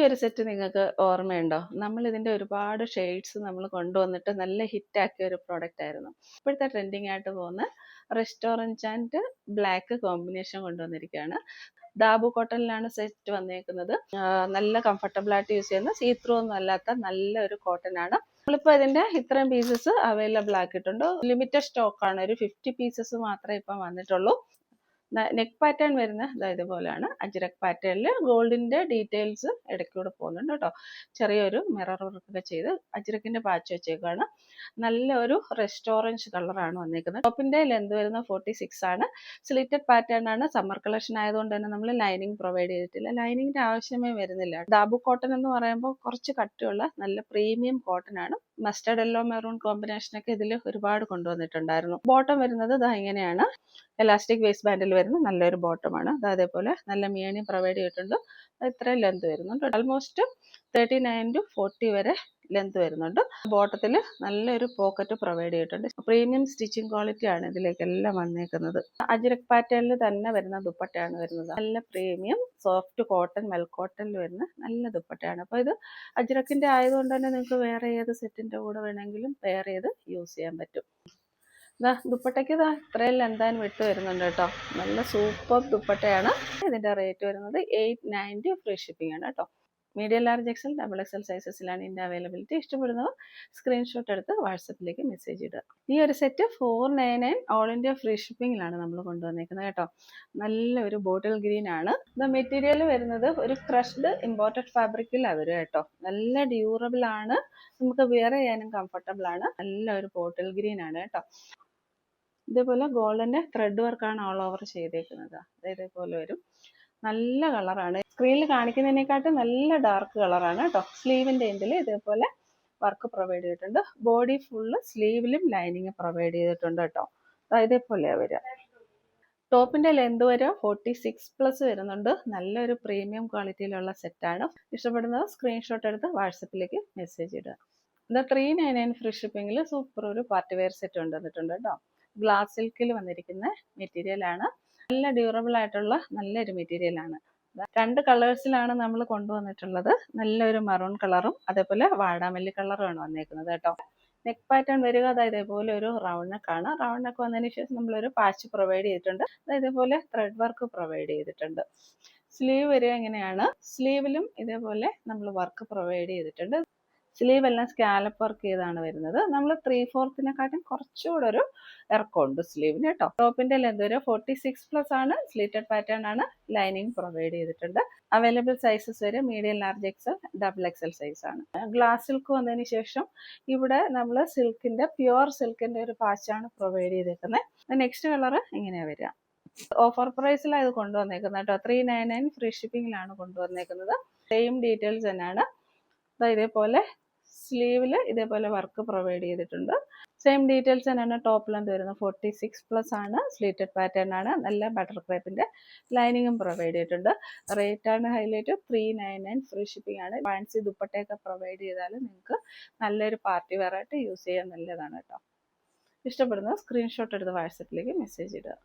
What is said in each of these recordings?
ഒരു സെറ്റ് നിങ്ങൾക്ക് ഓർമ്മയുണ്ടോ? നമ്മൾ ഇതിന്റെ ഒരുപാട് ഷെയ്ഡ്സ് നമ്മൾ കൊണ്ടുവന്നിട്ട് നല്ല ഹിറ്റ് ആക്കിയ ഒരു പ്രോഡക്റ്റ് ആയിരുന്നു. ഇപ്പോഴത്തെ ട്രെൻഡിങ് ആയിട്ട് പോകുന്ന റെസ്റ്റോറൻറ്റ് ആൻഡ് ബ്ലാക്ക് കോമ്പിനേഷൻ കൊണ്ടുവന്നിരിക്കുകയാണ്. ദാബു കോട്ടണിലാണ് സെറ്റ് വന്നേക്കുന്നത്. നല്ല കംഫർട്ടബിൾ ആയിട്ട് യൂസ് ചെയ്യുന്ന സീത്രൂ ഒന്നും അല്ലാത്ത നല്ലൊരു കോട്ടൺ ആണ്. നമ്മളിപ്പോൾ ഇതിന്റെ ഇത്രയും പീസസ് അവൈലബിൾ ആക്കിയിട്ടുണ്ട്. ലിമിറ്റഡ് സ്റ്റോക്ക് ആണ്. ഒരു 50 പീസസ് മാത്രമേ ഇപ്പം വന്നിട്ടുള്ളൂ. നെക്ക് പാറ്റേൺ വരുന്ന ഇതുപോലെയാണ്. അജ്രക് പാറ്റേണിൽ ഗോൾഡിന്റെ ഡീറ്റെയിൽസ് ഇടയ്ക്കൂടെ പോകുന്നുണ്ട് കേട്ടോ. ചെറിയൊരു മിറർ വർക്ക് ഒക്കെ ചെയ്ത് അജ്രക്കിന്റെ പാച്ച് വെച്ചേക്കാണ്. നല്ല ഒരു റെസ്റ്റോറൻറ്റ് കളറാണ് വന്നേക്കുന്നത്. ടോപ്പിന്റെ ലെന്ത് വരുന്ന 46 ആണ്. സ്ലിറ്റഡ് പാറ്റേൺ ആണ്. സമ്മർ കളക്ഷൻ ആയതുകൊണ്ട് തന്നെ നമ്മൾ ലൈനിങ് പ്രൊവൈഡ് ചെയ്തിട്ടില്ല. ലൈനിങ്ങിന്റെ ആവശ്യമേ വരുന്നില്ല. ദാബു കോട്ടൺ എന്ന് പറയുമ്പോൾ കുറച്ച് കട്ടിയുള്ള നല്ല പ്രീമിയം കോട്ടൺ ആണ്. മസ്റ്റർഡ് യെല്ലോ മെറൂൺ കോമ്പിനേഷനൊക്കെ ഇതിൽ ഒരുപാട് കൊണ്ടുവന്നിട്ടുണ്ടായിരുന്നു. ബോട്ടം വരുന്നത് ഇങ്ങനെയാണ്. എലാസ്റ്റിക് വേസ്റ്റ് ബാൻഡിൽ വരുന്ന നല്ലൊരു ബോട്ടമാണ്. അതേപോലെ നല്ല മിയണി പ്രൊവൈഡ് ചെയ്തിട്ടുണ്ട്. ഇത്രയും ലെന്ത് വരുന്നുണ്ട്. ഓൾമോസ്റ്റ് 39 to 40 വരെ ലെന്ത് വരുന്നുണ്ട്. ബോട്ടത്തിൽ നല്ലൊരു പോക്കറ്റ് പ്രൊവൈഡ് ചെയ്തിട്ടുണ്ട്. പ്രീമിയം സ്റ്റിച്ചിങ് ക്വാളിറ്റി ആണ് ഇതിലേക്കെല്ലാം വന്നേക്കുന്നത്. അജ്രക് പാറ്റേണിൽ തന്നെ വരുന്ന ദുപ്പട്ടയാണ് വരുന്നത്. നല്ല പ്രീമിയം സോഫ്റ്റ് കോട്ടൺ മെൽ കോട്ടണിൽ വരുന്ന നല്ല ദുപ്പട്ടയാണ്. അപ്പോൾ ഇത് അജ്രക്കിന്റെ ആയതുകൊണ്ട് തന്നെ നിങ്ങൾക്ക് വേറെ ഏത് സെറ്റിന്റെ കൂടെ വേണമെങ്കിലും പെയർ ചെയ്ത് യൂസ് ചെയ്യാൻ പറ്റും. ദുപ്പട്ടയ്ക്ക് ഇത്രയും ലെന്താൻ വിട്ട് വരുന്നുണ്ട് കേട്ടോ. നല്ല സൂപ്പർ ദുപ്പട്ടയാണ്. ഇതിന്റെ റേറ്റ് വരുന്നത് 890 ഫ്രീ ഷിപ്പിംഗ് ആണ് കേട്ടോ. Medium large XL double XL സൈസസിലാണ് ഇതിന്റെ അവൈലബിലിറ്റി. ഇഷ്ടപ്പെടുന്നവർ സ്ക്രീൻഷോട്ട് എടുത്ത് വാട്സപ്പിലേക്ക് മെസ്സേജ് ഇടുക. ഈ ഒരു സെറ്റ് 499 ഓൾ ഇന്ത്യ ഫ്രീ ഷിപ്പിംഗിലാണ് നമ്മൾ കൊണ്ടുവന്നേക്കുന്നത് കേട്ടോ. നല്ലൊരു ബോട്ടിൽ ഗ്രീൻ ആണ്. മെറ്റീരിയൽ വരുന്നത് ഒരു ക്രഷ്ഡ് ഇമ്പോർട്ടഡ് ഫാബ്രിക്കിലാണ് വരും കേട്ടോ. നല്ല ഡ്യൂറബിൾ ആണ്. നമുക്ക് വെയർ ചെയ്യാനും കംഫർട്ടബിൾ ആണ്. നല്ലൊരു ബോട്ടിൽ ഗ്രീൻ ആണ് കേട്ടോ. ഇതേപോലെ ഗോൾഡിന്റെ ത്രെഡ് വർക്കാണ് ഓൾ ഓവർ ചെയ്തേക്കുന്നത്. ഇതേപോലെ വരും. നല്ല കളറാണ്. സ്ക്രീനിൽ കാണിക്കുന്നതിനെക്കാട്ടും നല്ല ഡാർക്ക് കളറാണ് കേട്ടോ. സ്ലീവിന്റെ എൻഡിൽ ഇതേപോലെ വർക്ക് പ്രൊവൈഡ് ചെയ്തിട്ടുണ്ട്. ബോഡി ഫുള്ള് സ്ലീവിലും ലൈനിങ് പ്രൊവൈഡ് ചെയ്തിട്ടുണ്ട് കേട്ടോ. ഇതേപോലെയാണ് വരിക. ടോപ്പിന്റെ ലെന്ത് വരെ 46+ വരുന്നുണ്ട്. നല്ലൊരു പ്രീമിയം ക്വാളിറ്റിയിലുള്ള സെറ്റാണ്. ഇഷ്ടപ്പെടുന്നത് സ്ക്രീൻഷോട്ട് എടുത്ത് വാട്സപ്പിലേക്ക് മെസ്സേജ് ഇടുക. 399 ഫ്രീ ഷിപ്പിംഗിൽ സൂപ്പർ ഒരു പാർട്ടി വെയർ സെറ്റ് കൊണ്ടുവന്നിട്ടുണ്ട് കേട്ടോ. ഗ്ലാസ് സിൽക്കിൽ വന്നിരിക്കുന്ന മെറ്റീരിയൽ ആണ്. നല്ല ഡ്യൂറബിൾ ആയിട്ടുള്ള നല്ലൊരു മെറ്റീരിയൽ ആണ്. 2 കളേഴ്സിലാണ് നമ്മൾ കൊണ്ടുവന്നിട്ടുള്ളത്. നല്ലൊരു മറൂൺ കളറും അതേപോലെ വാടാമല്ലി കളറുമാണ് വന്നേക്കുന്നത് കേട്ടോ. നെക്ക് പാറ്റേൺ വരിക ഇതേപോലെ ഒരു റൗണ്ട് നെക്കാണ്. റൗണ്ട് നെക്ക് വന്നതിന് ശേഷം നമ്മളൊരു പാച്ച് പ്രൊവൈഡ് ചെയ്തിട്ടുണ്ട്. ഇതേപോലെ ത്രെഡ് വർക്ക് പ്രൊവൈഡ് ചെയ്തിട്ടുണ്ട്. സ്ലീവ് വരിക എങ്ങനെയാണ്. സ്ലീവിലും ഇതേപോലെ നമ്മൾ വർക്ക് പ്രൊവൈഡ് ചെയ്തിട്ടുണ്ട്. സ്ലീവ് എല്ലാം സ്കാലപ്പ് വർക്ക് ചെയ്താണ് വരുന്നത്. നമ്മൾ 3/4 കുറച്ചുകൂടെ ഒരു ഇറക്കമുണ്ട് സ്ലീവിന് കേട്ടോ. ടോപ്പിന്റെ ലെന്ത് വരെ 46+ ആണ്. സ്ലിറ്റഡ് പാറ്റേൺ ആണ്. ലൈനിങ് പ്രൊവൈഡ് ചെയ്തിട്ടുണ്ട്. അവൈലബിൾ സൈസസ് വരെ medium large XL double XL size ആണ്. ഗ്ലാസ് സിൽക്ക് വന്നതിന് ശേഷം ഇവിടെ നമ്മൾ പ്യുവർ സിൽക്കിന്റെ ഒരു പാച്ചാണ് പ്രൊവൈഡ് ചെയ്തേക്കുന്നത്. നെക്സ്റ്റ് കളർ ഇങ്ങനെയാണ് വരിക. ഓഫർ പ്രൈസിലാണ് ഇത് കൊണ്ടുവന്നേക്കുന്നത് കേട്ടോ. 399 ഫ്രീ ഷിപ്പിംഗിലാണ് കൊണ്ടുവന്നേക്കുന്നത്. സെയിം ഡീറ്റെയിൽസ് തന്നെയാണ്. ഇതേപോലെ സ്ലീവിൽ ഇതേപോലെ വർക്ക് പ്രൊവൈഡ് ചെയ്തിട്ടുണ്ട്. സെയിം ഡീറ്റെയിൽസ് തന്നെയാണ്. ടോപ്പ് ലെന്ത് വരുന്നത് 46+ ആണ്. സ്ലീറ്റഡ് പാറ്റേൺ ആണ്. നല്ല ബട്ടർ ക്രേപ്പിന്റെ ലൈനിങ്ങും പ്രൊവൈഡ് ചെയ്തിട്ടുണ്ട്. റേറ്റ് ആണ് ഹൈലൈറ്റ്. 399 ഫ്രീ ഷിപ്പിംഗ് ആണ്. ഫാൻസി ദുപ്പട്ടയൊക്കെ പ്രൊവൈഡ് ചെയ്താൽ നിങ്ങൾക്ക് നല്ലൊരു പാർട്ടി വെയർ ആയിട്ട് യൂസ് ചെയ്യാൻ നല്ലതാണ് കേട്ടോ. ഇഷ്ടപ്പെടുന്നത് സ്ക്രീൻഷോട്ട് എടുത്ത് വാട്സപ്പിലേക്ക് മെസ്സേജ് ഇടുക.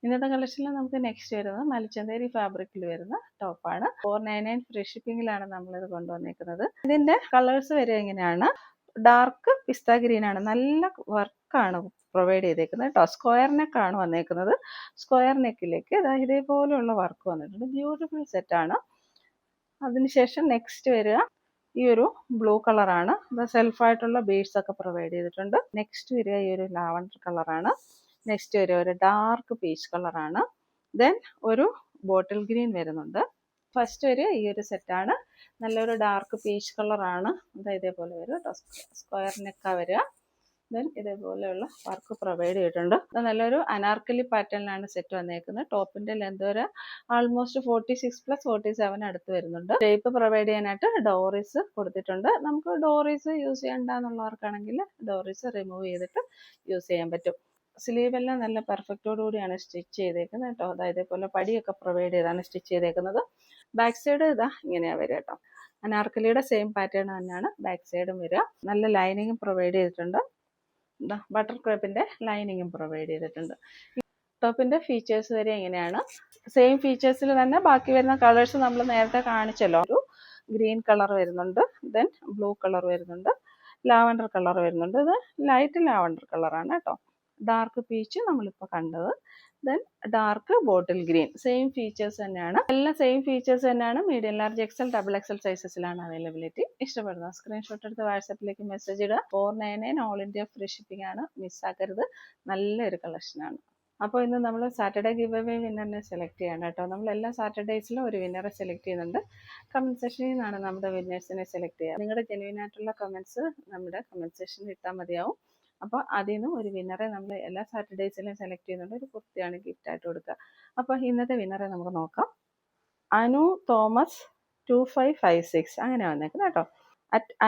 ഇന്നത്തെ കളക്ഷനിൽ നമുക്ക് നെക്സ്റ്റ് വരുന്നത് മൽച്ചന്തേരി ഫാബ്രിക്കിൽ വരുന്ന ടോപ്പാണ്. 499 ഫ്രീ ഷിപ്പിംഗിലാണ് നമ്മളിത് കൊണ്ടുവന്നേക്കുന്നത്. ഇതിന്റെ കളേഴ്സ് വരെ എങ്ങനെയാണ്. ഡാർക്ക് പിസ്ത ഗ്രീൻ ആണ്. നല്ല വർക്കാണ് പ്രൊവൈഡ് ചെയ്തേക്കുന്നത് കേട്ടോ. സ്ക്വയർ നെക്കാണ് വന്നേക്കുന്നത്. സ്ക്വയർ നെക്കിലേക്ക് ഇതേപോലെയുള്ള വർക്ക് വന്നിട്ടുണ്ട്. ബ്യൂട്ടിഫുൾ സെറ്റാണ്. അതിനുശേഷം നെക്സ്റ്റ് വരിക ഈ ഒരു ബ്ലൂ കളറാണ്. സെൽഫായിട്ടുള്ള ബീഡ്സ് ഒക്കെ പ്രൊവൈഡ് ചെയ്തിട്ടുണ്ട്. നെക്സ്റ്റ് വരിക ഈ ഒരു ലാവൻഡർ കളറാണ്. നെക്സ്റ്റ് വരിക ഒരു ഡാർക്ക് പീച്ച് കളറാണ്. ദെൻ ഒരു ബോട്ടിൽ ഗ്രീൻ വരുന്നുണ്ട്. ഫസ്റ്റ് വരിക ഈ ഒരു സെറ്റാണ്. നല്ലൊരു ഡാർക്ക് പീച്ച് കളറാണ്. ഇതേപോലെ വരും കേട്ടോ. സ്ക്വയർ നെക്കാ വരിക. ദെൻ ഇതേപോലെയുള്ള വർക്ക് പ്രൊവൈഡ് ചെയ്തിട്ടുണ്ട്. നല്ലൊരു അനാർക്കലി പാറ്റേണിലാണ് സെറ്റ് വന്നേക്കുന്നത്. ടോപ്പിന്റെ ലെന്ത് വരെ ആൾമോസ്റ്റ് 46+ 47 അടുത്ത് വരുന്നുണ്ട്. ഷേപ്പ് പ്രൊവൈഡ് ചെയ്യാനായിട്ട് ഡോറീസ് കൊടുത്തിട്ടുണ്ട്. നമുക്ക് ഡോറീസ് യൂസ് ചെയ്യണ്ടെന്നുള്ളവർക്കാണെങ്കിൽ ഡോറീസ് റിമൂവ് ചെയ്തിട്ട് യൂസ് ചെയ്യാൻ പറ്റും. സ്ലീവ് എല്ലാം നല്ല പെർഫെക്റ്റോടുകൂടിയാണ് സ്റ്റിച്ച് ചെയ്തേക്കുന്നത് കേട്ടോ. ഇതേപോലെ പടിയൊക്കെ പ്രൊവൈഡ് ചെയ്താണ് സ്റ്റിച്ച് ചെയ്തേക്കുന്നത്. ബാക്ക് സൈഡ് ഇങ്ങനെയാണ് വരിക കേട്ടോ. അനാർക്കലിയുടെ സെയിം പാറ്റേൺ തന്നെയാണ് ബാക്ക് സൈഡും വരിക. നല്ല ലൈനിങ്ങും പ്രൊവൈഡ് ചെയ്തിട്ടുണ്ട്. ബട്ടർ ക്രേപ്പിന്റെ ലൈനിങ്ങും പ്രൊവൈഡ് ചെയ്തിട്ടുണ്ട്. ടോപ്പിന്റെ ഫീച്ചേഴ്സ് വരെ എങ്ങനെയാണ്. സെയിം ഫീച്ചേഴ്സിൽ തന്നെ ബാക്കി വരുന്ന കളേഴ്സ് നമ്മൾ നേരത്തെ കാണിച്ചല്ലോ. ഒരു ഗ്രീൻ കളർ വരുന്നുണ്ട്, ദെൻ ബ്ലൂ കളർ വരുന്നുണ്ട്, ലാവൻഡർ കളർ വരുന്നുണ്ട്. ഇത് ലൈറ്റ് ലാവൻഡർ കളറാണ് കേട്ടോ. ഡാർക്ക് പീച്ച് നമ്മളിപ്പോൾ കണ്ടത്, then dark bottle green. Same features തന്നെയാണ്, എല്ലാം സെയിം ഫീച്ചേഴ്സ് തന്നെയാണ്. Medium, large, XL, double XL സൈസസിലാണ് അവൈലബിലിറ്റി. ഇഷ്ടപ്പെടുന്ന സ്ക്രീൻഷോട്ട് എടുത്ത് വാട്സാപ്പിലേക്ക് മെസ്സേജ് ഇടുക. 499 ഓൾ ഇന്ത്യ ഫ്രീ ഷിപ്പിംഗ് ആണ്, മിസ്സാക്കരുത്. നല്ലൊരു കളക്ഷനാണ്. അപ്പോൾ ഇന്ന് നമ്മൾ സാറ്റർഡേ ഗിവ് അവേ വിന്നറിനെ സെലക്ട് ചെയ്യണം കേട്ടോ. നമ്മൾ എല്ലാ സാറ്റർഡേയ്സിലും ഒരു വിന്നറെ സെലക്ട് ചെയ്യുന്നുണ്ട്. കമൻറ്റ് സെക്ഷനിൽ നിന്നാണ് നമ്മുടെ വിന്നേഴ്സിനെ സെലക്ട് ചെയ്യുക. നിങ്ങളുടെ ജെന്യുവൻ ആയിട്ടുള്ള കമൻറ്റ്സ് നമ്മുടെ കമൻറ്റ് സെക്ഷനിൽ ഇട്ടാൽ മതിയാവും. അപ്പോൾ അതിൽ നിന്ന് ഒരു വിന്നറെ നമ്മൾ എല്ലാ സാറ്റർഡേയ്സിലും സെലക്ട് ചെയ്യുന്നുണ്ട്. ഒരു കുർത്തിയാണ് ഗിഫ്റ്റ് ആയിട്ട് കൊടുക്കുക. അപ്പോൾ ഇന്നത്തെ വിന്നറെ നമുക്ക് നോക്കാം. അനു തോമസ് 2556 അങ്ങനെ വന്നേക്കുന്നത് കേട്ടോ.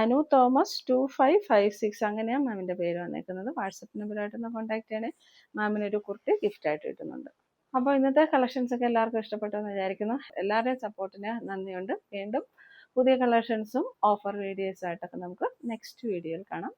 അനു തോമസ് 2556 അങ്ങനെയാണ് മാമിൻ്റെ പേര് വന്നേക്കുന്നത്. വാട്സപ്പ് നമ്പറായിട്ടൊന്ന് കോൺടാക്ട് ചെയ്യണേ. മാമിനൊരു കുർത്തി ഗിഫ്റ്റായിട്ട് കിട്ടുന്നുണ്ട്. അപ്പോൾ ഇന്നത്തെ കളക്ഷൻസ് ഒക്കെ എല്ലാവർക്കും ഇഷ്ടപ്പെട്ടെന്ന് വിചാരിക്കുന്നു. എല്ലാവരുടെയും സപ്പോർട്ടിന് നന്ദിയുണ്ട്. വീണ്ടും പുതിയ കളക്ഷൻസും ഓഫർ വീഡിയോസും ആയിട്ടൊക്കെ നമുക്ക് നെക്സ്റ്റ് വീഡിയോയിൽ കാണാം.